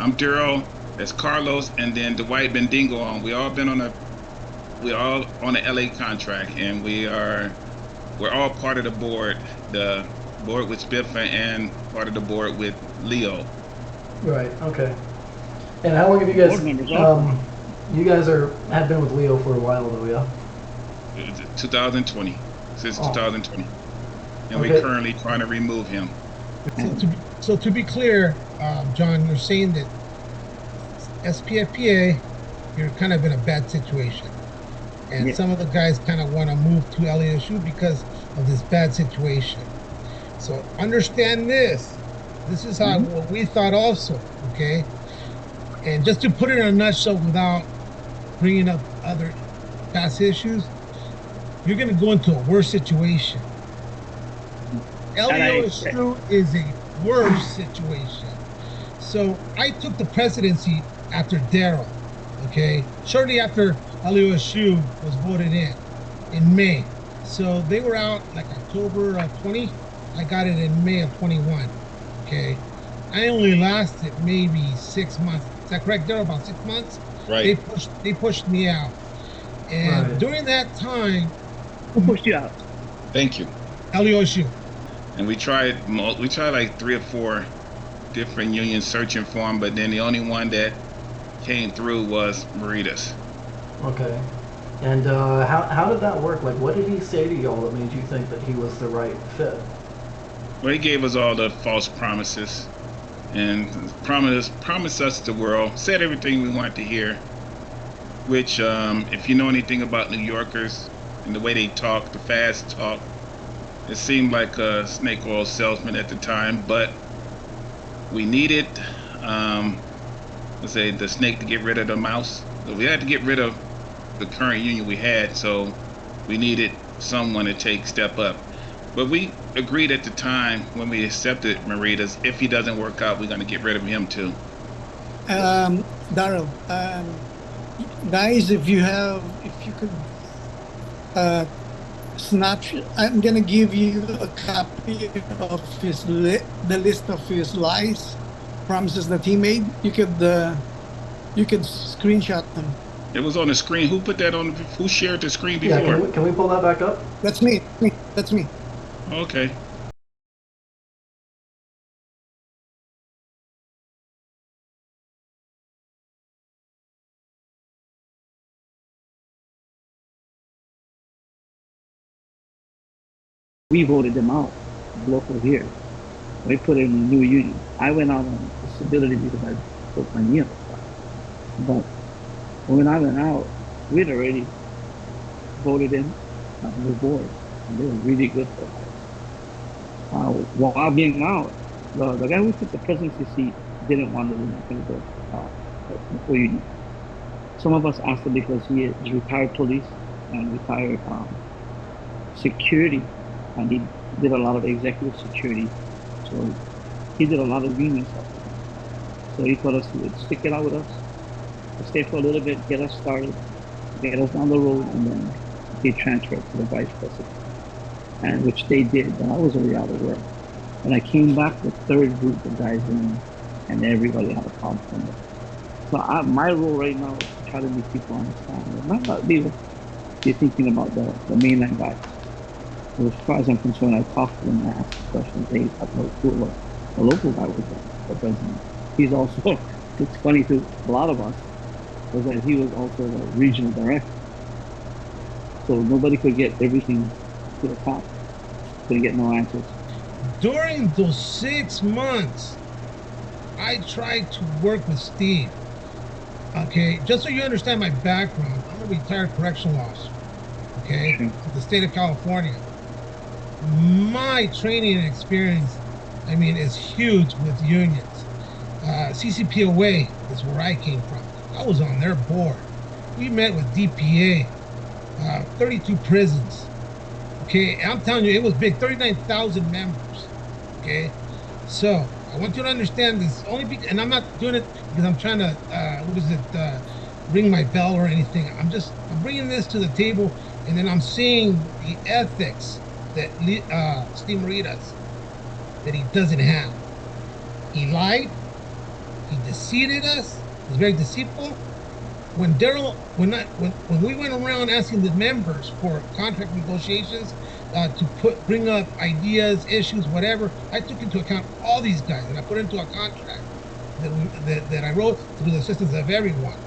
I'm Daryl. That's Carlos, and then Dwight Bendingo on. We all on a LA contract, and we're all part of the board with SPFPA and part of the board with Leo. Right. Okay. And how long have you guys? You guys have been with Leo for a while, though, yeah. 2020, since 2020, and we're currently trying to remove him. So to be clear, John, you're saying that SPFPA, you're kind of in a bad situation, and some of the guys kind of want to move to LEOSU because of this bad situation. So understand this. This is how what we thought also, okay? And just to put it in a nutshell without bringing up other past issues, you're going to go into a worse situation. LEOSU is a worse situation. So I took the presidency after Daryl, okay? Shortly after LEOSU was voted in May. So they were out like October of 20. I got it in May of 21, okay? I only lasted maybe 6 months. Is that correct, Daryl? About 6 months? Right. They pushed me out. And during that time... Who pushed you out? Thank you. LEOSU. And we tried like 3 or 4 different unions searching for him, but then the only one that came through was Maritas. Okay. And how did that work? Like, what did he say to y'all that made you think that he was the right fit? Well, he gave us all the false promises and promised us the world, said everything we wanted to hear, which if you know anything about New Yorkers and the way they talk, the fast talk, it seemed like a snake oil salesman at the time, but we needed the snake to get rid of the mouse. So we had to get rid of the current union we had, so we needed someone to step up. But we agreed at the time when we accepted Maritas, if he doesn't work out, we're going to get rid of him too. Daryl, guys, if you could snapshot, I'm gonna give you a copy of the list of his lies, promises that he made. You could screenshot them. It was on the screen. Who put that on? Who shared the screen before? Yeah, can we pull that back up? That's me. That's me. Okay. We voted them out, local here. We put in a new union. I went out on disability because I broke my knee. But when I went out, we'd already voted in a new board, and they were really good for us. While being out, the guy who took the presidency seat didn't want to do the union. Some of us asked him because he is retired police and retired security, and he did a lot of executive security, so he did a lot of union stuff. So he told us he would stick it out with us, stay for a little bit, get us started, get us down the road, and then he transferred to the vice president, and which they did. But I was already out of work. When I came back, the third group of guys in, and everybody had a problem from it. So my role right now is to try to make people understand. Not about legal. You're thinking about the mainland guys. As far as I'm concerned, I talked to them and I asked questions. They have no clue what the local guy was the president. He's also, it's funny to a lot of us, was that he was also the regional director. So nobody could get everything to the top. Couldn't get no answers. During those 6 months, I tried to work with Steve. Okay, just so you understand my background, I'm a retired correctional officer, okay, in the state of California. My training and experience, I mean, is huge with unions. CCPOA is where I came from. I was on their board. We met with DPA, 32 prisons. Okay, I'm telling you, it was big, 39,000 members. Okay, so I want you to understand this and I'm not doing it because I'm trying to, ring my bell or anything. I'm bringing this to the table, and then I'm seeing the ethics that Steve Maritas, that he doesn't have. He lied, He deceived us. He's very deceitful. When we went around asking the members for contract negotiations to bring up ideas, issues, whatever, I took into account all these guys and I put into a contract that I wrote through the assistance of everyone.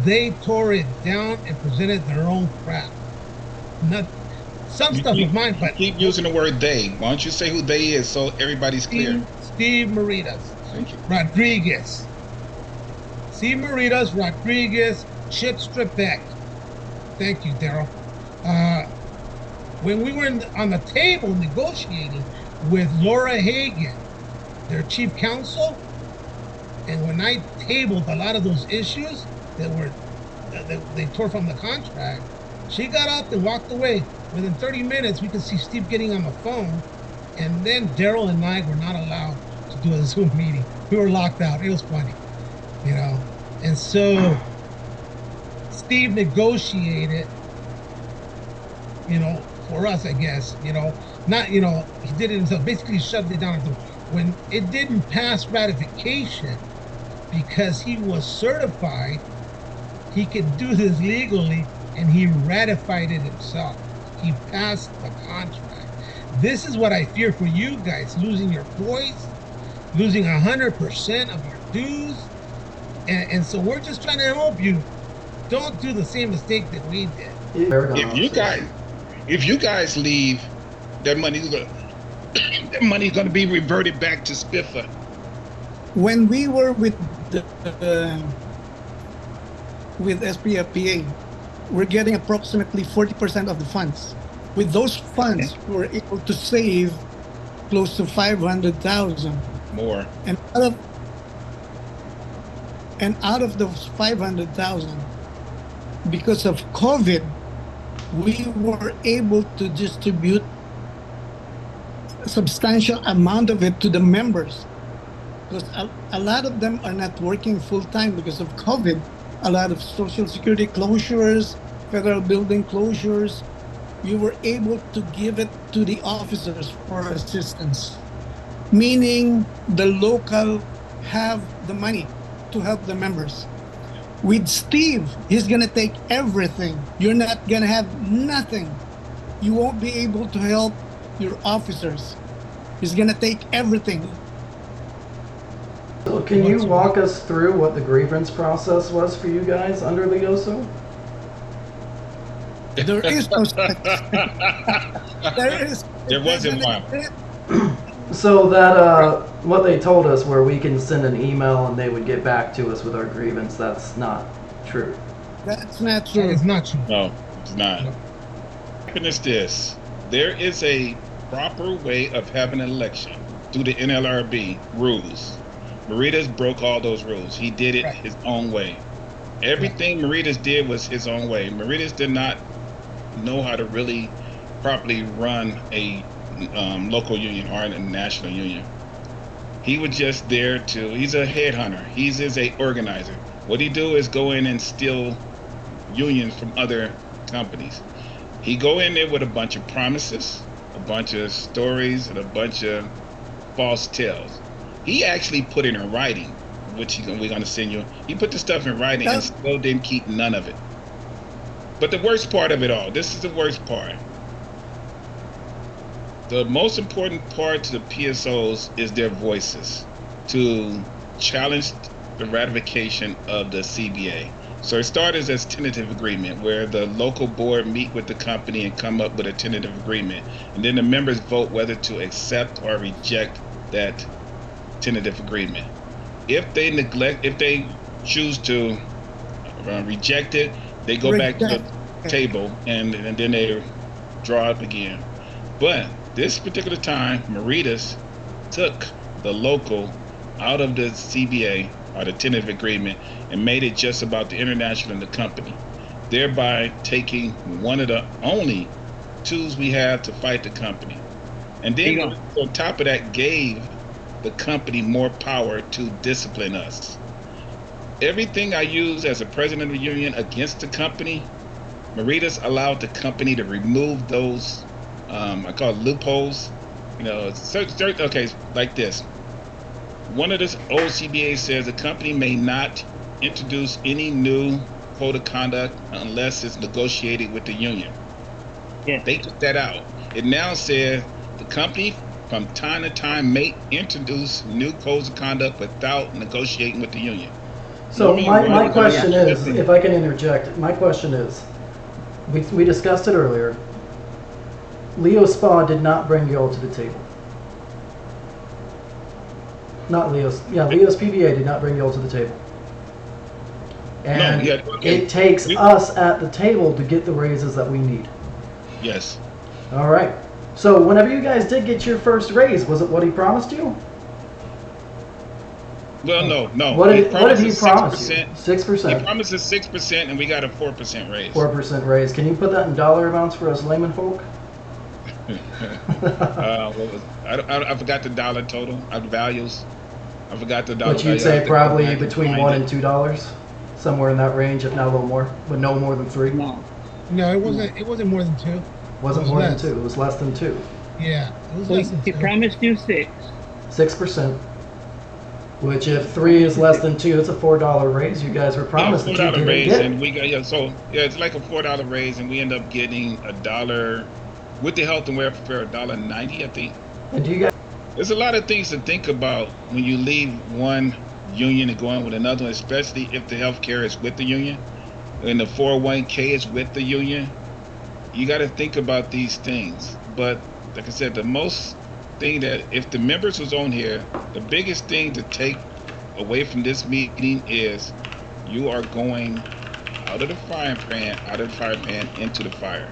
They tore it down and presented their own crap. Some stuff of mine, but keep using the word they. Why don't you say who they is so everybody's clear? Steve Maritas. Thank you. Rodriguez. Steve Maritas, Rodriguez, Chip Stripek. Thank you, Daryl. When we were on the table negotiating with Laura Hagen, their chief counsel, and when I tabled a lot of those issues that they tore from the contract, she got up and walked away. Within 30 minutes, we could see Steve getting on the phone, and then Daryl and I were not allowed to do a Zoom meeting. We were locked out. It was funny, you know. And so Steve negotiated, you know, for us, I guess, you know, not, you know, he did it himself. Basically, shoved it down. When it didn't pass ratification, because he was certified, he could do this legally, and he ratified it himself. He passed the contract. This is what I fear for you guys, losing your voice, losing 100% of your dues. And so we're just trying to help you. Don't do the same mistake that we did. If you guys leave, that money's gonna be reverted back to SPFPA. When we were with SPFPA, we're getting approximately 40% of the funds. With those funds, we were able to save close to 500,000. More. And out of those 500,000, because of COVID, we were able to distribute a substantial amount of it to the members. Because a lot of them are not working full-time because of COVID. A lot of Social Security closures, federal building closures. We were able to give it to the officers for assistance, meaning the local have the money to help the members. With Steve, he's gonna take everything. You're not gonna have nothing. You won't be able to help your officers. He's gonna take everything. So can you walk us through what the grievance process was for you guys under LEOSO? There is no such There wasn't one. So that what they told us, where we can send an email and they would get back to us with our grievance, that's not true. That's not true. It's not true. No, it's not. No. What happened is this. There is a proper way of having an election through the NLRB rules. Maritas broke all those rules. He did it his own way. Everything Maritas did was his own way. Maritas did not know how to really properly run a local union or a national union. He was just there he's a headhunter. He's a organizer. What he do is go in and steal unions from other companies. He go in there with a bunch of promises, a bunch of stories, and a bunch of false tales. He actually put it in writing, which we're going to send you. He put the stuff in writing and still didn't keep none of it. But the worst part of it all, this is the worst part. The most important part to the PSOs is their voices to challenge the ratification of the CBA. So it started as tentative agreement, where the local board meet with the company and come up with a tentative agreement. And then the members vote whether to accept or reject that tentative agreement. If they choose to reject it, they go back to the table and then they draw up again. But this particular time, Maritas took the local out of the CBA or the tentative agreement and made it just about the international and the company, thereby taking one of the only tools we have to fight the company. And then on top of that, gave the company more power to discipline us. Everything I use as a president of the union against the company, Maritas allowed the company to remove those, I call it loopholes. You know, okay, like this. one of the old CBA says the company may not introduce any new code of conduct unless it's negotiated with the union. Yeah. They took that out. It now says the company from time to time may introduce new codes of conduct without negotiating with the union. So I mean, my why- question why- is, if I can interject, my question is, we discussed it earlier. LEOS-PBA did not bring y'all to the table. Not LEOS-PBA did not bring y'all to the table. And yeah, okay. it takes us at the table to get the raises that we need. Yes. All right. So whenever you guys did get your first raise, was it what he promised you? Well, no. What did he promise you? 6%. 6%. He promised us 6%, and we got a 4% raise. 4% raise. Can you put that in dollar amounts for us layman folk? What was, I forgot the dollar total values. I forgot the dollar. Which you'd value. I say have to probably go back and between find $1 it. and $2, somewhere in that range, if not a little more, but no more than 3. No. No, it wasn't. It wasn't more than 2. Wasn't It was more less. than 2. It was less than 2. Yeah, it was So less than he 2. promised you 6. 6%. Which if 3 is less than 2, it's a $4 raise. You guys were promised that you $4 didn't raise, get. and we got it's like a $4 raise, and we end up getting $1 with the health and welfare, $1.90, I think. And do you guys? There's a lot of things to think about when you leave one union and go in with another one, especially if the health care is with the union and the 401k is with the union. You got to think about these things. But like I said, the most thing that if the members was on here, the biggest thing to take away from this meeting is you are going out of the frying pan into the fire.